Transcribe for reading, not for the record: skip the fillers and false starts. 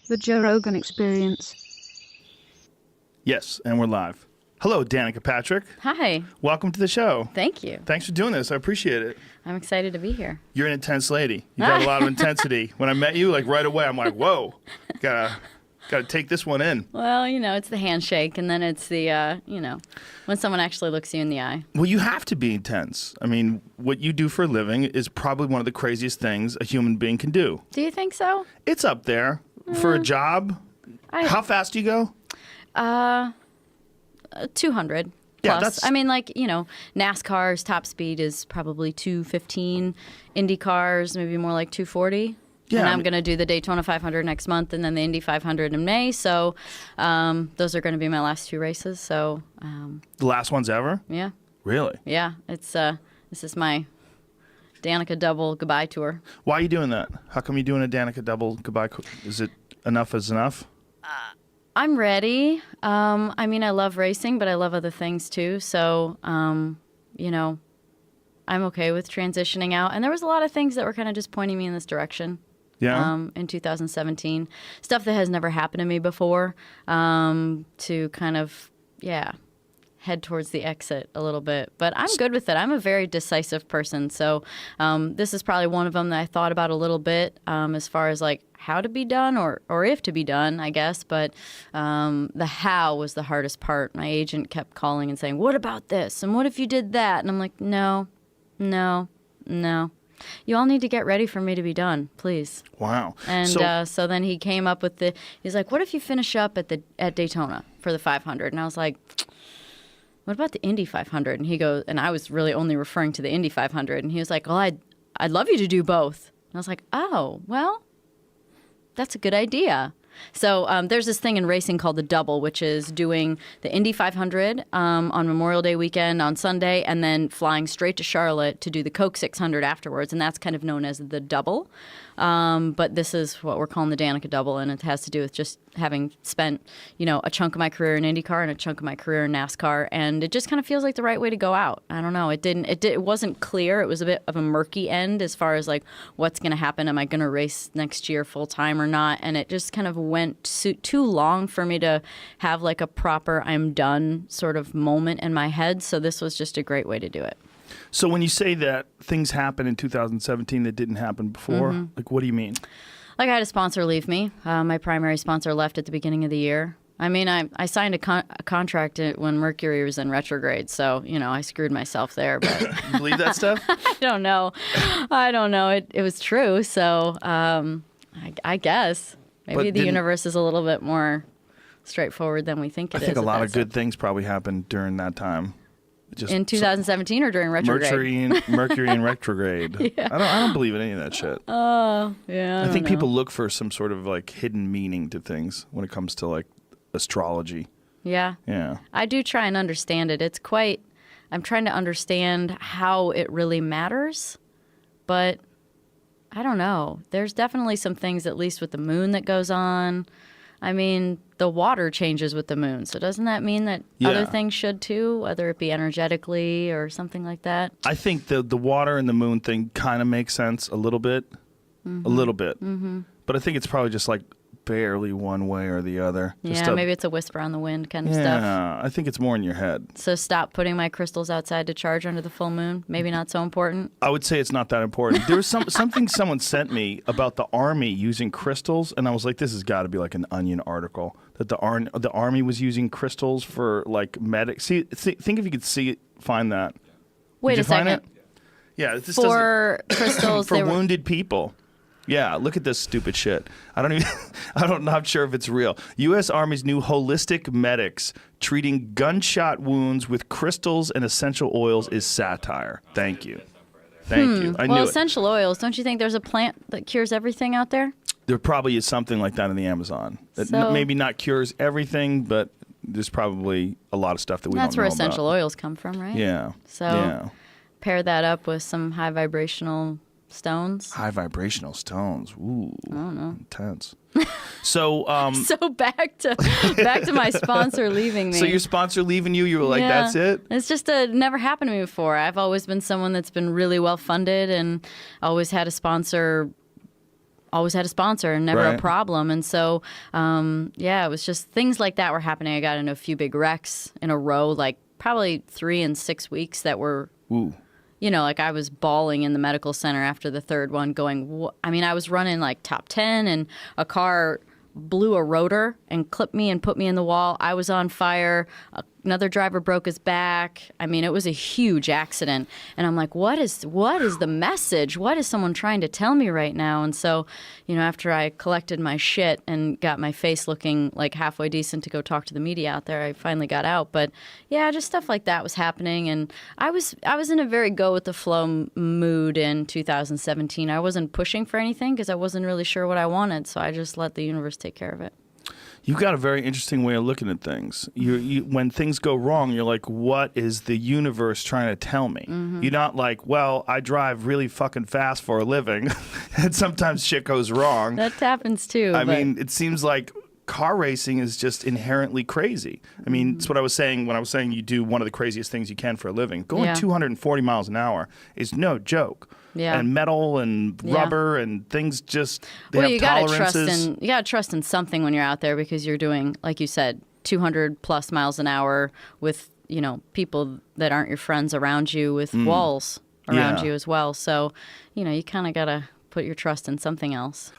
The Joe Rogan Experience. Yes, and we're live. Hello, Danica Patrick. Hi. Welcome to the show. Thank you. Thanks for doing this. I appreciate it. I'm excited to be here. You're an intense lady. You got a lot of intensity. When I met you, like right away, I'm like, whoa, gotta take this one in. Well, it's the handshake, and then it's the, when someone actually looks you in the eye. Well, you have to be intense. I mean, what you do for a living is probably one of the craziest things a human being can do. Do you think so? It's up there. For a job, how fast do you go? 200 Yeah, plus. that's- I mean, NASCAR's top speed is probably 215. Indy cars, maybe more like 240. Yeah, And I'm going to do the Daytona 500 next month and then the Indy 500 in May. So those are going to be my last two races. So The last ones ever? yeah. Really? Yeah. It's this is my Danica double goodbye tour. Why are you doing that? How come you're doing a Danica double goodbye? Is it enough is enough? I'm ready. I mean, I love racing, but I love other things too. So, I'm okay with transitioning out. And there was a lot of things that were kind of just pointing me in this direction. Yeah. In 2017, stuff that has never happened to me before. To kind of, head towards the exit a little bit. But I'm good with it. I'm a very decisive person. So this is probably one of them that I thought about a little bit as far as like how to be done or if to be done, I guess. But the how was the hardest part. My agent kept calling and saying, what about this? And what if you did that? And I'm like, no. You all need to get ready for me to be done, please. Wow. And so then he came up with he's like, what if you finish up at Daytona for the 500? And I was like, what about the Indy 500? And he goes, and I was really only referring to the Indy 500. And he was like, well, I'd love you to do both. And I was like, oh, well, that's a good idea. So there's this thing in racing called the double, which is doing the Indy 500 on Memorial Day weekend on Sunday and then flying straight to Charlotte to do the Coke 600 afterwards. And that's kind of known as the double. But this is what we're calling the Danica double, and it has to do with just having spent, a chunk of my career in IndyCar and a chunk of my career in NASCAR, and it just kind of feels like the right way to go out. I don't know. It wasn't clear. It was a bit of a murky end as far as like what's going to happen. Am I going to race next year full time or not? And it just kind of went too long for me to have like a proper I'm done sort of moment in my head. So this was just a great way to do it. So when you say that things happened in 2017 that didn't happen before, like what do you mean? Like I had a sponsor leave me. My primary sponsor left at the beginning of the year. I mean, I signed a contract when Mercury was in retrograde, so, I screwed myself there. But You believe that stuff? I don't know. It was true, so I guess. Maybe the universe is a little bit more straightforward than we think it is. I think a lot of stuff. good things probably happened during that time. Just in 2017 or during retrograde? Mercury in retrograde. Yeah. I don't believe in any of that shit. Oh, yeah. I think people look for some sort of like hidden meaning to things when it comes to like astrology. Yeah. Yeah. I do try and understand it. I'm trying to understand how it really matters, but I don't know. There's definitely some things, at least with the moon, that goes on. I mean, the water changes with the moon. So doesn't that mean that other things should too, whether it be energetically or something like that? I think the water and the moon thing kind of makes sense a little bit. A little bit. Mm-hmm. But I think it's probably just like barely one way or the other. Yeah, maybe it's a whisper on the wind kind of stuff. Yeah, I think it's more in your head. So stop putting my crystals outside to charge under the full moon. Maybe not so important. I would say it's not that important. There was something someone sent me about the Army using crystals, and I was like, this has got to be like an Onion article, that the Army was using crystals for like medic. Think if you could find that. Wait Did a you find second. it? Yeah, this For crystals, for wounded people. Yeah, look at this stupid shit. I'm not sure if it's real. U.S. Army's new holistic medics treating gunshot wounds with crystals and essential oils is satire. Thank you. Thank you. I knew it. Essential oils, don't you think there's a plant that cures everything out there? There probably is something like that in the Amazon. That maybe not cures everything, but there's probably a lot of stuff that we don't know about. That's where essential oils come from, right? Yeah. So pair that up with some high vibrational stones. High vibrational stones. Ooh. I don't know. Intense. So so back to my sponsor leaving me. So your sponsor leaving you, you were like, that's it? It's just never happened to me before. I've always been someone that's been really well funded and always had a sponsor always had a sponsor and never a Right. problem. And so, it was just things like that were happening. I got into a few big wrecks in a row, like probably 3 and 6 weeks that were, Ooh. like I was bawling in the medical center after the third one going, I was running like top 10 and a car blew a rotor and clipped me and put me in the wall. I was on fire. Another driver broke his back. I mean, it was a huge accident. And I'm like, what is the message? What is someone trying to tell me right now? And so, after I collected my shit and got my face looking like halfway decent to go talk to the media out there, I finally got out. But yeah, just stuff like that was happening. And I was in a very go with the flow mood in 2017. I wasn't pushing for anything because I wasn't really sure what I wanted. So I just let the universe take care of it. You've got a very interesting way of looking at things. When things go wrong, you're like, what is the universe trying to tell me? You're not like, well, I drive really fucking fast for a living, and sometimes shit goes wrong. That happens too. I mean, it seems like car racing is just inherently crazy. I mean, it's what I was saying when I was saying you do one of the craziest things you can for a living. Going 240 miles an hour is no joke. Yeah. And metal and rubber and things just they have you tolerances. You gotta trust in something when you're out there because you're doing, like you said, 200 plus miles an hour with people that aren't your friends around you with walls around you as well. So you kind of gotta put your trust in something else.